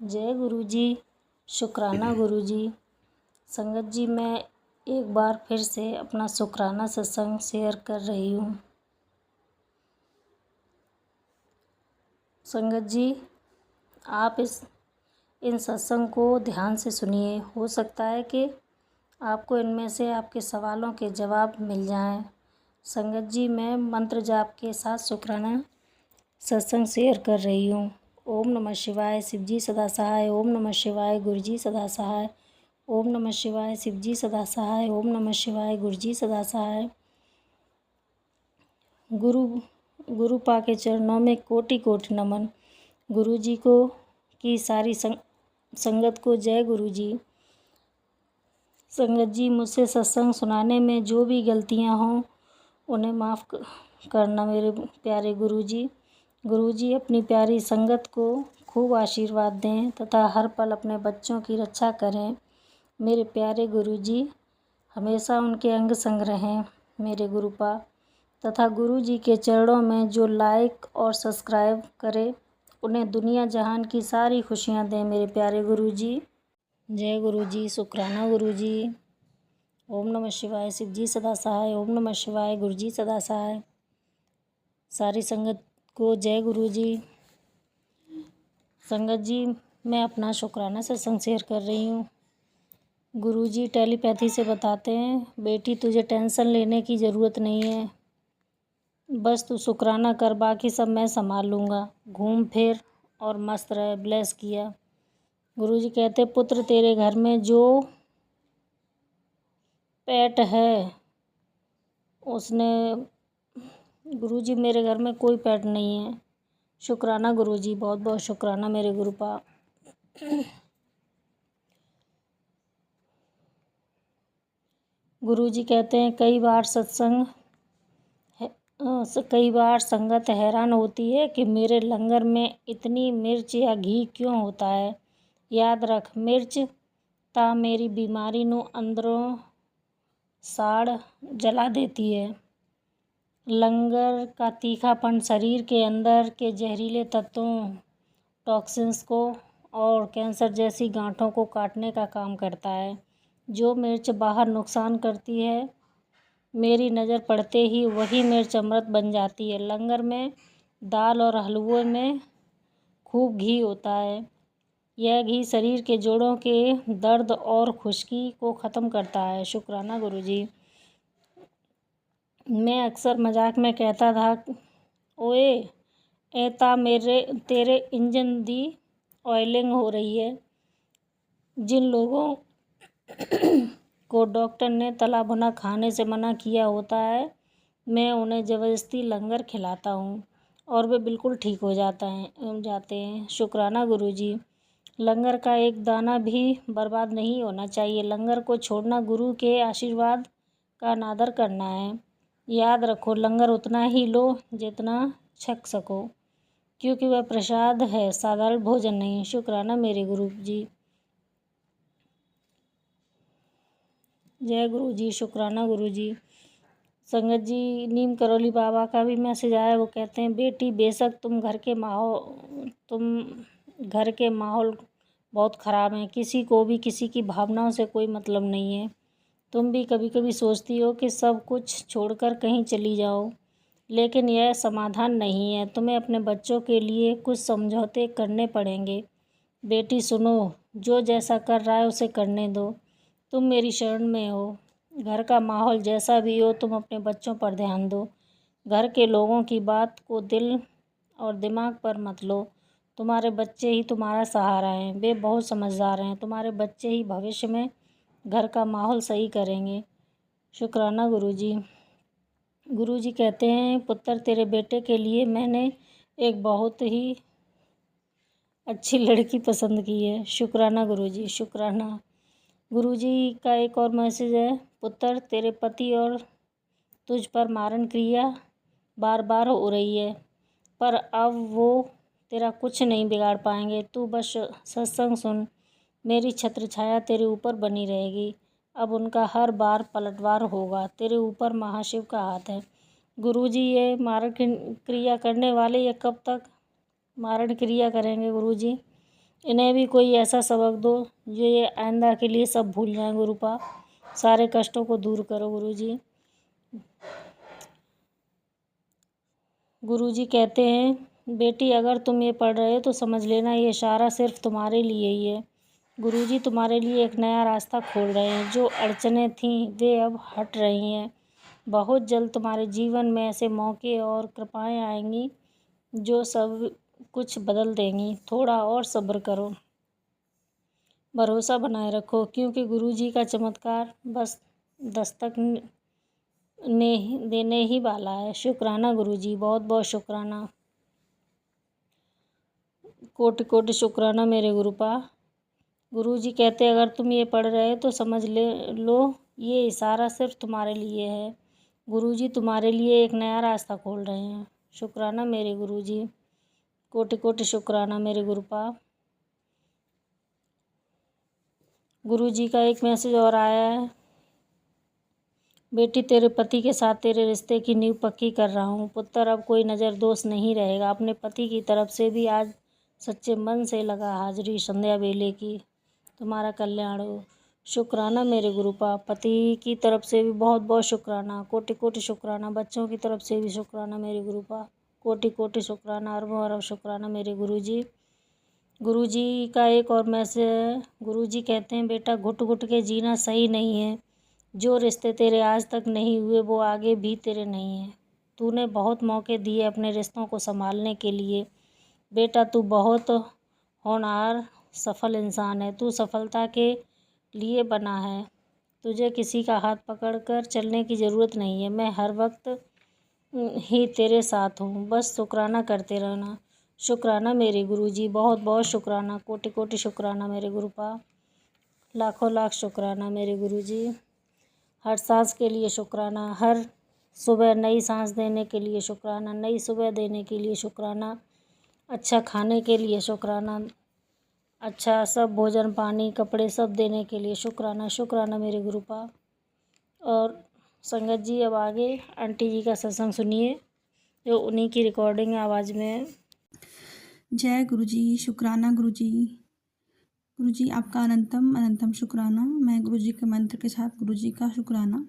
जय गुरु जी। शुक्राना गुरु जी। संगत जी, मैं एक बार फिर से अपना शुक्राना सत्संग शेयर कर रही हूँ। संगत जी, आप इन सत्संग को ध्यान से सुनिए। हो सकता है कि आपको इनमें से आपके सवालों के जवाब मिल जाएं। संगत जी, मैं मंत्र जाप के साथ शुक्राना सत्संग शेयर कर रही हूँ। ओम नमः शिवाय, शिवजी सदा सहाय। ओम नमः शिवाय, गुरुजी सदा सहाय। ओम नमः शिवाय, शिवजी सदा सहाय। ओम नमः शिवाय, गुरुजी सदा सहाय। गुरु पाके चरणों में कोटि कोटि नमन। गुरु जी को की सारी संगत को जय गुरु जी। संगत जी, मुझसे सत्संग सुनाने में जो भी गलतियां हों उन्हें माफ़ करना मेरे प्यारे गुरु जी। गुरु जी अपनी प्यारी संगत को खूब आशीर्वाद दें तथा हर पल अपने बच्चों की रक्षा करें। मेरे प्यारे गुरु जी हमेशा उनके अंग संग रहें मेरे गुरुपा। तथा गुरु जी के चरणों में जो लाइक और सब्सक्राइब करे उन्हें दुनिया जहान की सारी खुशियाँ दें मेरे प्यारे गुरु जी। जय गुरु जी। शुक्राना गुरु जी। ओम नमः शिवाय, शिवजी सदा सहाय। ओम नमः शिवाय, गुरुजी सदा सहाय। सारी संगत को जय गुरु जी। संगत जी, मैं अपना शुक्राना सत्संग शेयर कर रही हूँ। गुरु जी टेलीपैथी से बताते हैं, बेटी तुझे टेंशन लेने की ज़रूरत नहीं है, बस तू शुक्राना कर, बाकी सब मैं संभाल लूँगा। घूम फिर और मस्त रह। ब्लेस किया। गुरु जी कहते, पुत्र तेरे घर में जो पेट है उसने गुरु जी मेरे घर में कोई पेट नहीं है। शुक्राना गुरु जी, बहुत बहुत शुक्राना मेरे गुरुपा। गुरु जी कहते हैं, कई बार संगत हैरान होती है कि मेरे लंगर में इतनी मिर्च या घी क्यों होता है। याद रख, मिर्च ता मेरी बीमारी नू अंदरों साड़ जला देती है। लंगर का तीखापन शरीर के अंदर के जहरीले तत्वों, टॉक्सिन्स को और कैंसर जैसी गांठों को काटने का काम करता है। जो मिर्च बाहर नुकसान करती है, मेरी नज़र पड़ते ही वही मिर्च अमृत बन जाती है। लंगर में दाल और हलवे में खूब घी होता है। यह घी शरीर के जोड़ों के दर्द और खुश्की को ख़त्म करता है। शुक्राना गुरु जी। मैं अक्सर मजाक में कहता था, ओए एता तेरे इंजन दी ऑयलिंग हो रही है। जिन लोगों को डॉक्टर ने तला भुना खाने से मना किया होता है, मैं उन्हें ज़बरदस्ती लंगर खिलाता हूँ और वे बिल्कुल ठीक हो जाते हैं। शुक्राना गुरु जी। लंगर का एक दाना भी बर्बाद नहीं होना चाहिए। लंगर को छोड़ना गुरु के आशीर्वाद का अनादर करना है। याद रखो, लंगर उतना ही लो जितना छक सको, क्योंकि वह प्रसाद है, साधारण भोजन नहीं। शुक्राना मेरे गुरु जी। जय गुरु जी। शुक्राना गुरु जी। संगत जी, नीम करौली बाबा का भी मैसेज आया। वो कहते हैं, बेटी बेशक तुम घर के माहौल बहुत ख़राब हैं, किसी को भी किसी की भावनाओं से कोई मतलब नहीं है। तुम भी कभी कभी सोचती हो कि सब कुछ छोड़कर कहीं चली जाओ, लेकिन यह समाधान नहीं है। तुम्हें अपने बच्चों के लिए कुछ समझौते करने पड़ेंगे। बेटी सुनो, जो जैसा कर रहा है उसे करने दो। तुम मेरी शरण में हो। घर का माहौल जैसा भी हो, तुम अपने बच्चों पर ध्यान दो। घर के लोगों की बात को दिल और दिमाग पर मत लो। तुम्हारे बच्चे ही तुम्हारा सहारा हैं। वे बहुत समझदार हैं। तुम्हारे बच्चे ही भविष्य में घर का माहौल सही करेंगे। शुक्राना गुरु जी। गुरु जी कहते हैं, पुत्र तेरे बेटे के लिए मैंने एक बहुत ही अच्छी लड़की पसंद की है। शुक्राना गुरु जी। शुक्राना गुरु जी का एक और मैसेज है, पुत्र तेरे पति और तुझ पर मारण क्रिया बार बार हो रही है, पर अब वो तेरा कुछ नहीं बिगाड़ पाएंगे। तू बस सत्संग सुन, मेरी छत्र छाया तेरे ऊपर बनी रहेगी। अब उनका हर बार पलटवार होगा। तेरे ऊपर महाशिव का हाथ है। गुरुजी, ये मारण क्रिया करने वाले ये कब तक मारण क्रिया करेंगे गुरुजी? इन्हें भी कोई ऐसा सबक दो जो ये आइंदा के लिए सब भूल जाएं गुरुपा। सारे कष्टों को दूर करो गुरुजी। गुरुजी कहते हैं बेटी अगर तुम ये पढ़ रहे हो तो समझ लेना ये इशारा सिर्फ तुम्हारे लिए ही है। गुरुजी तुम्हारे लिए एक नया रास्ता खोल रहे हैं। जो अड़चनें थीं वे अब हट रही हैं। बहुत जल्द तुम्हारे जीवन में ऐसे मौके और कृपाएं आएंगी जो सब कुछ बदल देंगी। थोड़ा और सब्र करो, भरोसा बनाए रखो, क्योंकि गुरुजी का चमत्कार बस दस्तक देने ही वाला है। शुक्राना गुरुजी, बहुत बहुत शुक्राना, कोटि कोटि शुक्राना मेरे गुरुपा। गुरुजी कहते अगर तुम ये पढ़ रहे हो तो समझ लो ये इशारा सिर्फ तुम्हारे लिए है। गुरुजी तुम्हारे लिए एक नया रास्ता खोल रहे हैं। शुक्राना मेरे गुरुजी, कोटि कोटि शुक्राना मेरे गुरुपा। गुरुजी का एक मैसेज और आया है। बेटी तेरे पति के साथ तेरे रिश्ते की नींव पक्की कर रहा हूँ। पुत्र अब कोई नज़र दोष नहीं रहेगा। अपने पति की तरफ से भी आज सच्चे मन से लगा हाजिरी संध्या बेले की। तुम्हारा कल्याण हो। शुक्राना मेरे गुरुपा। पति की तरफ से भी बहुत बहुत शुक्राना, कोटि कोटि शुक्राना। बच्चों की तरफ से भी शुक्राना मेरे गुरुपा, कोटि कोटि शुक्राना, अरबों अरब शुक्राना मेरे गुरुजी। गुरुजी का एक और मैसेज है। गुरुजी कहते हैं बेटा घुट घुट के जीना सही नहीं है। जो रिश्ते तेरे आज तक नहीं हुए वो आगे भी तेरे नहीं हैं। तूने बहुत मौके दिए अपने रिश्तों को संभालने के लिए। बेटा तू बहुत होनहार सफल इंसान है। तू सफलता के लिए बना है। तुझे किसी का हाथ पकड़कर चलने की ज़रूरत नहीं है। मैं हर वक्त ही तेरे साथ हूँ। बस शुक्राना करते रहना। शुक्राना मेरे गुरुजी, बहुत बहुत शुक्राना, कोटि कोटि शुक्राना मेरे गुरुपा। लाखों लाख शुक्राना मेरे गुरुजी। हर सांस के लिए शुक्राना, हर सुबह नई सांस देने के लिए शुक्राना, नई सुबह देने के लिए शुक्राना, अच्छा खाने के लिए शुक्राना, अच्छा सब भोजन पानी कपड़े सब देने के लिए शुक्राना। शुक्राना मेरे गुरुपा। और संगत जी अब आगे आंटी जी का सत्संग सुनिए जो उन्हीं की रिकॉर्डिंग आवाज़ में है। जय गुरुजी, शुक्राना गुरुजी। गुरुजी आपका अनंतम अनंतम शुक्राना। मैं गुरुजी के मंत्र के साथ गुरुजी का शुक्राना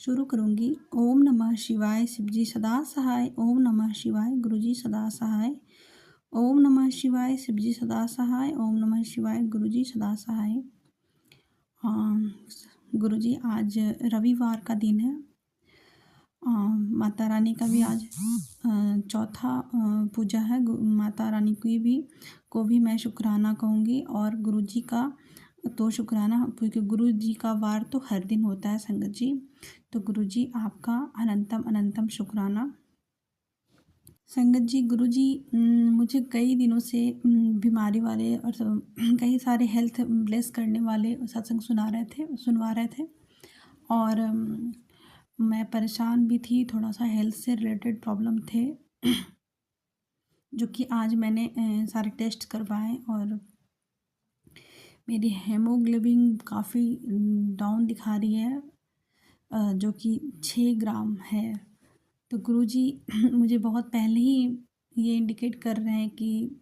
शुरू करूंगी। ओम नमः शिवाय, शिवजी सदा सहाय। ओम नमः शिवाय, गुरुजी सदा सहाय। ओम नमः शिवाय, शिवजी सदा सहाय। ओम नमः शिवाय, गुरुजी सदा सहाय। गुरुजी आज रविवार का दिन है। माता रानी का भी आज चौथा पूजा है। माता रानी की भी को भी मैं शुक्राना कहूँगी और गुरुजी का तो शुक्राना, क्योंकि गुरुजी का वार तो हर दिन होता है संगत जी। तो गुरुजी आपका अनंतम अनंतम शुक्राना। संगत जी गुरुजी मुझे कई दिनों से बीमारी वाले और कई सारे हेल्थ ब्लेस करने वाले सत्संग सुनवा रहे थे और मैं परेशान भी थी। थोड़ा सा हेल्थ से रिलेटेड प्रॉब्लम थे जो कि आज मैंने सारे टेस्ट करवाए और मेरी हेमोग्लोबिन काफ़ी डाउन दिखा रही है, जो कि 6 ग्राम है। तो गुरुजी मुझे बहुत पहले ही ये इंडिकेट कर रहे हैं कि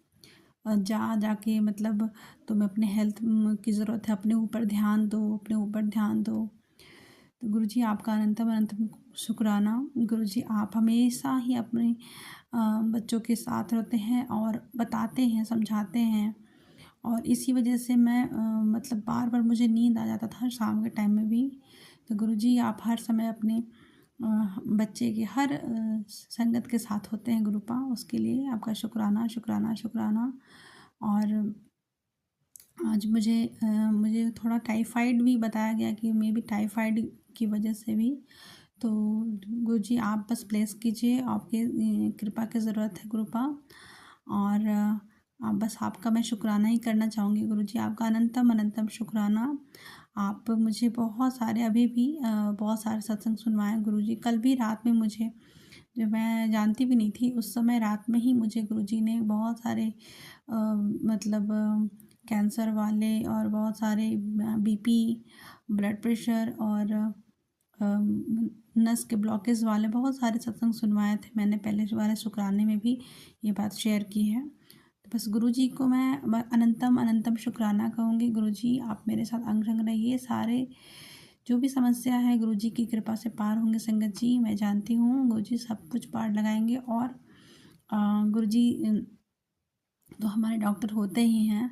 जाके मतलब तुम्हें अपने हेल्थ की ज़रूरत है, अपने ऊपर ध्यान दो, अपने ऊपर ध्यान दो। तो गुरुजी आपका अनंतम अनंतम शुक्राना। गुरुजी आप हमेशा ही अपने बच्चों के साथ रहते हैं और बताते हैं, समझाते हैं और इसी वजह से मैं मतलब बार बार मुझे नींद आ जाता था शाम के टाइम में भी। तो गुरुजी आप हर समय अपने बच्चे के हर संगत के साथ होते हैं गुरुपा, उसके लिए आपका शुक्राना शुक्राना शुक्राना। और आज मुझे थोड़ा टाइफाइड भी बताया गया कि मे बी टाइफाइड की वजह से भी। तो गुरुजी आप बस ब्लेस कीजिए, आपके कृपा की ज़रूरत है गुरुपा। और आप बस आपका मैं शुक्राना ही करना चाहूँगी गुरुजी, आपका अनंतम अनंतम शुक्राना। आप मुझे बहुत सारे अभी भी बहुत सारे सत्संग सुनवाए गुरुजी। कल भी रात में मुझे, जो मैं जानती भी नहीं थी उस समय रात में ही मुझे गुरुजी ने बहुत सारे मतलब कैंसर वाले और बहुत सारे बीपी, ब्लड प्रेशर और नस के ब्लॉकेज वाले बहुत सारे सत्संग सुनवाए थे। मैंने पहले वाले शुक्राने में भी ये बात शेयर की है। बस गुरुजी को मैं अनंतम अनंतम शुक्राना कहूँगी। गुरुजी आप मेरे साथ अंग संग रहिए, सारे जो भी समस्या है गुरुजी की कृपा से पार होंगे संगत जी, मैं जानती हूँ गुरुजी सब कुछ पार लगाएंगे। और गुरुजी तो हमारे डॉक्टर होते ही हैं,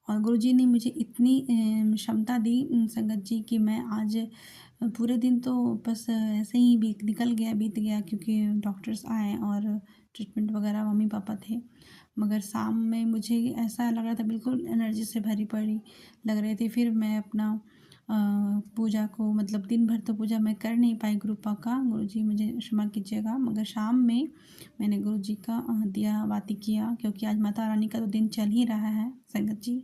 और गुरुजी ने मुझे इतनी क्षमता दी संगत जी कि मैं आज पूरे दिन तो बस ऐसे ही बीत गया क्योंकि डॉक्टर्स आए और ट्रीटमेंट वगैरह मम्मी पापा थे। मगर शाम में मुझे ऐसा लग रहा था बिल्कुल एनर्जी से भरी पड़ी लग रही थी। फिर मैं अपना पूजा को मतलब दिन भर तो पूजा मैं कर नहीं पाई गुरुपा का, गुरुजी मुझे क्षमा कीजिएगा। मगर शाम में मैंने गुरुजी का दिया बाती किया, क्योंकि आज माता रानी का तो दिन चल ही रहा है संगत जी।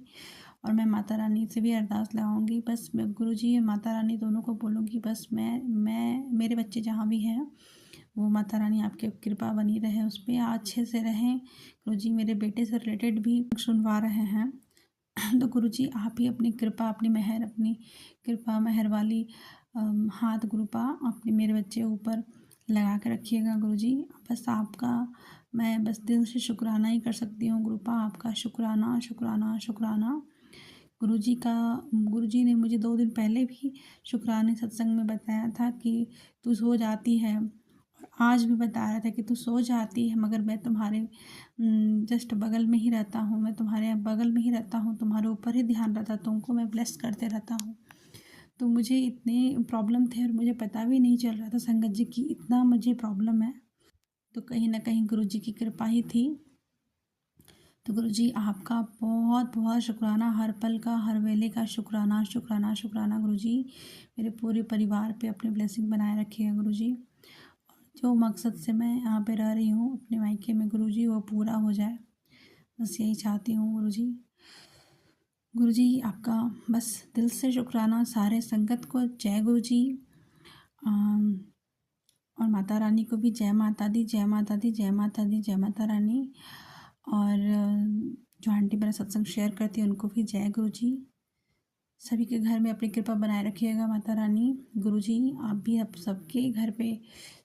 और मैं माता रानी से भी अरदास लगाऊंगी, बस मैं गुरुजी और माता रानी दोनों को बोलूँगी, बस मैं मेरे बच्चे जहाँ भी हैं वो माता रानी आपकी कृपा बनी रहे, उस पर अच्छे से रहें। गुरुजी मेरे बेटे से रिलेटेड भी सुनवा रहे हैं तो गुरुजी आप ही अपनी कृपा, अपनी कृपा मेहर वाली हाथ गुरुपा अपने मेरे बच्चे ऊपर लगा के रखिएगा गुरुजी। बस आपका मैं बस दिल से शुक्राना ही कर सकती हूँ गुरुपा, आपका शुक्राना शुक्राना शुक्राना। गुरुजी ने मुझे 2 दिन पहले भी शुक्राने सत्संग में बताया था कि तू सो जाती है, और आज भी बता रहा था कि तू सो जाती है मगर मैं तुम्हारे जस्ट बगल में ही रहता हूँ, मैं तुम्हारे बगल में ही रहता हूँ, तुम्हारे ऊपर ही ध्यान रहता, तुमको मैं ब्लेस करते रहता हूँ। तो मुझे इतने प्रॉब्लम थे और मुझे पता भी नहीं चल रहा था संगत जी की इतना मुझे प्रॉब्लम है, तो कहीं ना कहीं गुरुजी की कृपा ही थी। तो गुरुजी आपका बहुत बहुत शुक्राना, हर पल का हर वेले का शुक्राना शुक्राना शुक्राना गुरुजी। मेरे पूरे परिवार पे अपनी ब्लेसिंग बनाए रखिएगा गुरुजी। जो मकसद से मैं यहाँ पे रह रही हूँ अपने मायके में गुरुजी, वो पूरा हो जाए, बस यही चाहती हूँ गुरुजी। गुरुजी आपका बस दिल से शुक्राना, सारे संगत को जय गुरुजी। और माता रानी को भी जय माता दी, जय माता दी, जय माता दी, जय माता रानी। और जो आंटी मेरा सत्संग शेयर करती है उनको भी जय गुरुजी। सभी के घर में अपनी कृपा बनाए रखिएगा माता रानी। गुरुजी आप भी अब सबके घर पे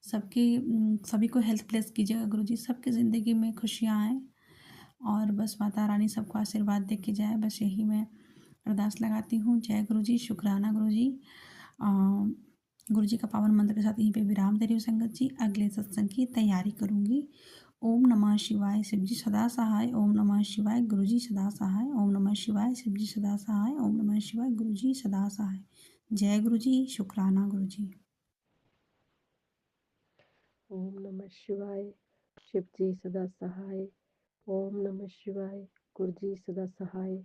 सभी को हेल्थ ब्लेस कीजिएगा गुरुजी, सबकी ज़िंदगी में खुशियाँ आएँ और बस माता रानी सबको आशीर्वाद दे के जाए, बस यही मैं अरदास लगाती हूँ। जय गुरुजी, शुक्राना गुरुजी। गुरुजी का पावन मंत्र के साथ यहीं पे विराम दे रही हूँ संगत जी, अगले सत्संग की तैयारी करूँगी। ओम नमः शिवाय, शिव जी सदा सहाय। ओम नमः शिवाय, गुरुजी सदा सहाय। ओम नमः शिवाय, शिव जी सदा सहाय। ओम नमः शिवाय, गुरुजी सदा सहाय। जय गुरुजी, शुक्राना गुरुजी। ओम नमः शिवाय, शिव जी सदा सहाय। ओम नमः शिवाय, गुरु जी सदा सहाय।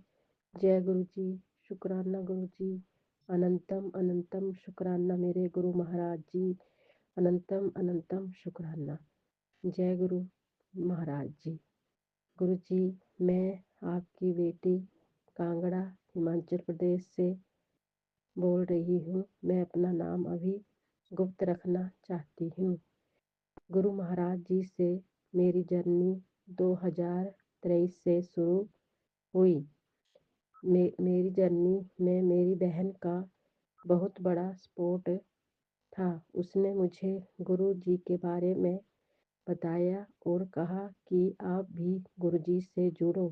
जय गुरु जी, शुक्राना गुरु जी। अनंतम अनंतम शुक्राना मेरे गुरु महाराज जी, अनंतम अनंतम शुक्राना। जय गुरु महाराज जी। गुरु जी, मैं आपकी बेटी कांगड़ा हिमाचल प्रदेश से बोल रही हूँ। मैं अपना नाम अभी गुप्त रखना चाहती हूँ। गुरु महाराज जी से मेरी जर्नी 2023 से शुरू हुई। मेरी जर्नी में मेरी बहन का बहुत बड़ा सपोर्ट था। उसने मुझे गुरु जी के बारे में बताया और कहा कि आप भी गुरु जी से जुड़ो।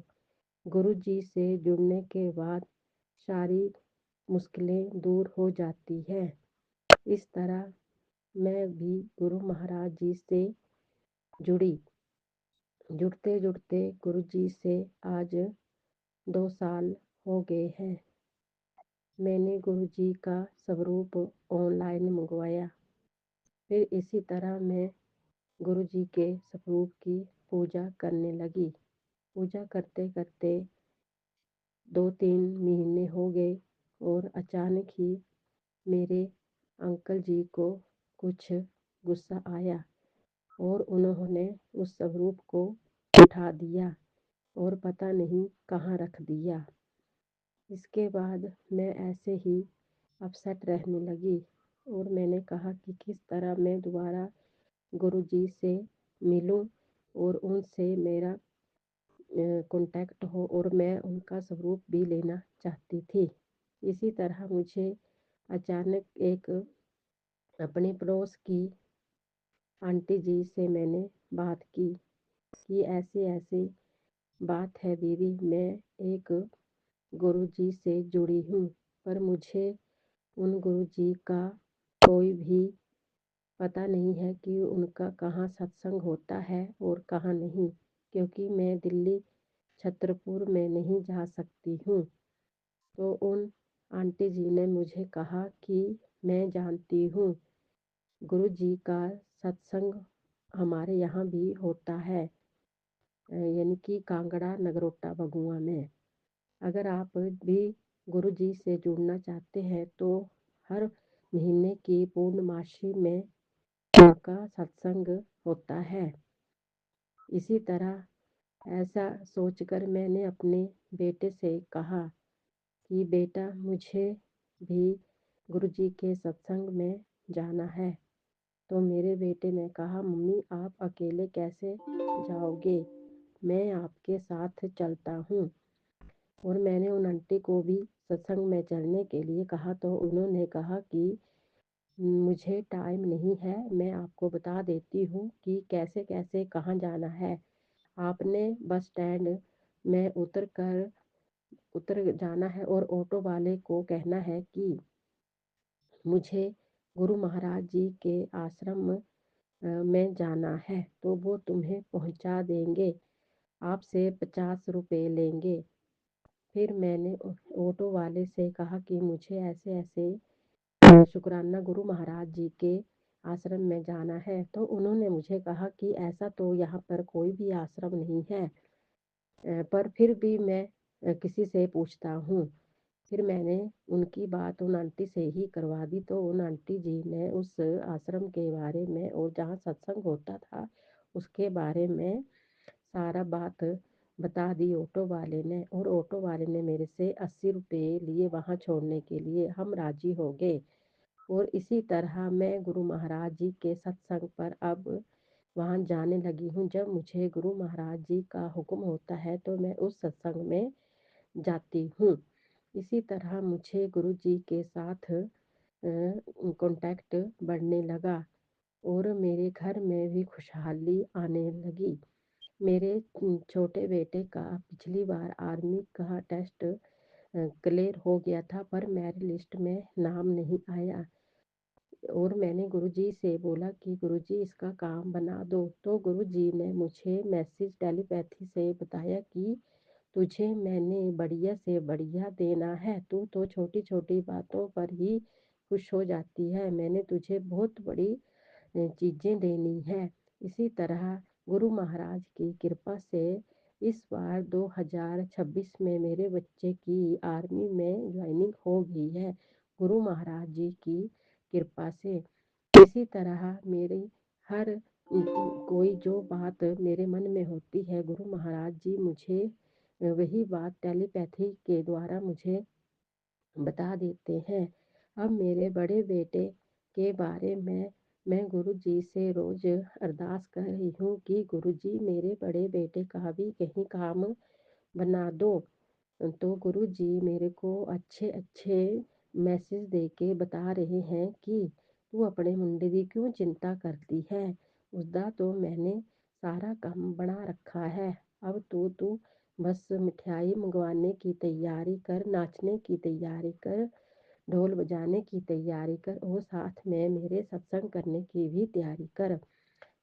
गुरु जी से जुड़ने के बाद सारी मुश्किलें दूर हो जाती है। इस तरह मैं भी गुरु महाराज जी से जुड़ी। जुड़ते जुड़ते गुरु जी से आज 2 साल हो गए हैं। मैंने गुरु जी का स्वरूप ऑनलाइन मंगवाया। फिर इसी तरह मैं गुरु जी के स्वरूप की पूजा करने लगी। पूजा करते करते 2-3 महीने हो गए और अचानक ही मेरे अंकल जी को कुछ गुस्सा आया और उन्होंने उस स्वरूप को उठा दिया और पता नहीं कहाँ रख दिया। इसके बाद मैं ऐसे ही अपसेट रहने लगी और मैंने कहा कि किस तरह मैं दोबारा गुरु जी से मिलूं और उनसे मेरा कांटेक्ट हो और मैं उनका स्वरूप भी लेना चाहती थी। इसी तरह मुझे अचानक एक अपने पड़ोस की आंटी जी से मैंने बात की कि ऐसे ऐसे बात है दीदी, मैं एक गुरुजी से जुड़ी हूँ, पर मुझे उन गुरुजी का कोई भी पता नहीं है कि उनका कहाँ सत्संग होता है और कहाँ नहीं, क्योंकि मैं दिल्ली छतरपुर में नहीं जा सकती हूँ। तो उन आंटी जी ने मुझे कहा कि मैं जानती हूँ, गुरुजी का सत्संग हमारे यहाँ भी होता है, यानी कि कांगड़ा नगरोटा बगुआ में। अगर आप भी गुरुजी से जुड़ना चाहते हैं तो हर महीने की पूर्णमासी में उनका सत्संग होता है। इसी तरह ऐसा सोचकर मैंने अपने बेटे से कहा कि बेटा, मुझे भी गुरुजी के सत्संग में जाना है। तो मेरे बेटे ने कहा, मम्मी आप अकेले कैसे जाओगे, मैं आपके साथ चलता हूँ। और मैंने उन आंटी को भी सत्संग में चलने के लिए कहा, तो उन्होंने कहा कि मुझे टाइम नहीं है, मैं आपको बता देती हूँ कि कैसे कैसे कहाँ जाना है। आपने बस स्टैंड में उतर जाना है और ऑटो वाले को कहना है कि मुझे गुरु महाराज जी के आश्रम में जाना है, तो वो तुम्हें पहुंचा देंगे, आपसे 50 रुपये लेंगे। फिर मैंने ऑटो वाले से कहा कि मुझे ऐसे ऐसे शुक्राना गुरु महाराज जी के आश्रम में जाना है। तो उन्होंने मुझे कहा कि ऐसा तो यहाँ पर कोई भी आश्रम नहीं है, पर फिर भी मैं किसी से पूछता हूँ। फिर मैंने उनकी बात उन आंटी से ही करवा दी। तो उन आंटी जी ने उस आश्रम के बारे में और जहाँ सत्संग होता था उसके बारे में सारा बात बता दी ऑटो वाले ने। और ऑटो वाले ने मेरे से 80 रुपये लिए वहाँ छोड़ने के लिए। हम राजी हो गए और इसी तरह मैं गुरु महाराज जी के सत्संग पर अब वहाँ जाने लगी हूँ। जब मुझे गुरु महाराज जी का हुक्म होता है तो मैं उस सत्संग में जाती हूँ। इसी तरह मुझे गुरु जी के साथ कांटेक्ट बढ़ने लगा और मेरे घर में भी खुशहाली आने लगी। मेरे छोटे बेटे का पिछली बार आर्मी का टेस्ट क्लियर हो गया था, पर मेरी लिस्ट में नाम नहीं आया। और मैंने गुरुजी से बोला कि गुरुजी इसका काम बना दो। तो गुरुजी ने मुझे मैसेज टेलीपैथी से बताया कि तुझे मैंने बढ़िया से बढ़िया देना है, तू तो छोटी छोटी बातों पर ही खुश हो जाती है, मैंने तुझे बहुत बड़ी चीज़ें देनी है। इसी तरह गुरु महाराज की कृपा से इस बार 2026 में मेरे बच्चे की आर्मी में ज्वाइनिंग हो गई है, गुरु महाराज जी की कृपा से। इसी तरह मेरी हर कोई जो बात मेरे मन में होती है, गुरु महाराज जी मुझे वही बात टेलीपैथी के द्वारा मुझे बता देते हैं। अब मेरे बड़े बेटे के बारे में मैं गुरु जी से रोज़ अरदास कर रही हूँ कि गुरु जी मेरे बड़े बेटे का भी कहीं काम बना दो। तो गुरु जी मेरे को अच्छे अच्छे मैसेज दे के बता रहे हैं कि तू अपने मुंडे की क्यों चिंता करती है, उसका तो मैंने सारा काम बना रखा है। अब तू बस मिठाई मंगवाने की तैयारी कर, नाचने की तैयारी कर, ढोल बजाने की तैयारी कर और साथ में मेरे सत्संग करने की भी तैयारी कर।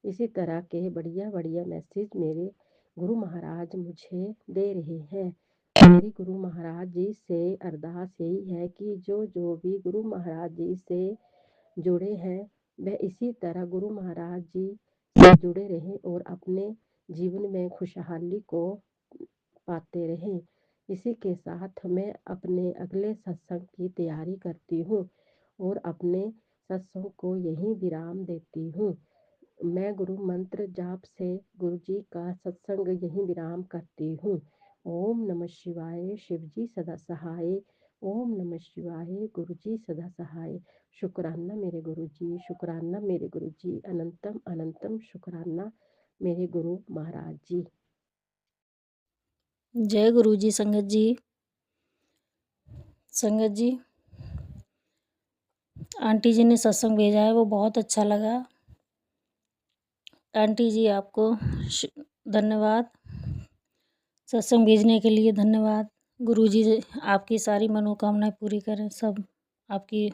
इसी तरह के बढ़िया बढ़िया मैसेज मेरे गुरु महाराज मुझे दे रहे हैं। मेरी गुरु महाराज जी से अरदास यही है कि जो जो भी गुरु महाराज जी से जुड़े हैं वह इसी तरह गुरु महाराज जी से जुड़े रहें और अपने जीवन में खुशहाली को पाते रहें। इसी के साथ मैं अपने अगले सत्संग की तैयारी करती हूँ और अपने सत्संग को यहीं विराम देती हूँ। मैं गुरु मंत्र जाप से गुरु जी का सत्संग यहीं विराम करती हूँ। ओम नमः शिवाय, शिव जी सदा सहाय। ओम नमः शिवाय, गुरु जी सदा सहाय। शुक्राना मेरे गुरु जी, शुक्राना मेरे गुरु जी, अनंतम अनंतम शुक्राना मेरे गुरु महाराज जी। जय गुरु जी। संगत जी, संगत जी, आंटी जी ने सत्संग भेजा है, वो बहुत अच्छा लगा। आंटी जी आपको धन्यवाद। सत्संग भेजने के लिए धन्यवाद। गुरुजी आपकी सारी मनोकामनाएं पूरी करें, सब आपकी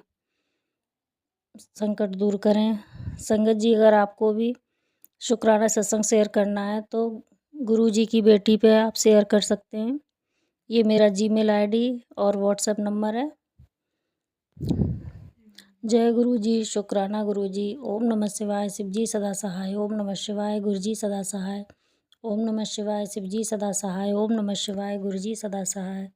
संकट दूर करें। संगत जी, अगर आपको भी शुक्राना सत्संग शेयर करना है तो गुरुजी की बेटी पे आप शेयर कर सकते हैं। ये मेरा जीमेल आईडी और व्हाट्सएप नंबर है। जय गुरु जी, शुक्राना गुरु जी। ओम नमः शिवाय, शिव जी सदा सहाय। ओम नमः शिवाय, गुरु जी सदा सहाय। ओम नमः शिवाय, शिव जी सदा सहाय। ओम नमः शिवाय, गुरु जी सदा सहाय।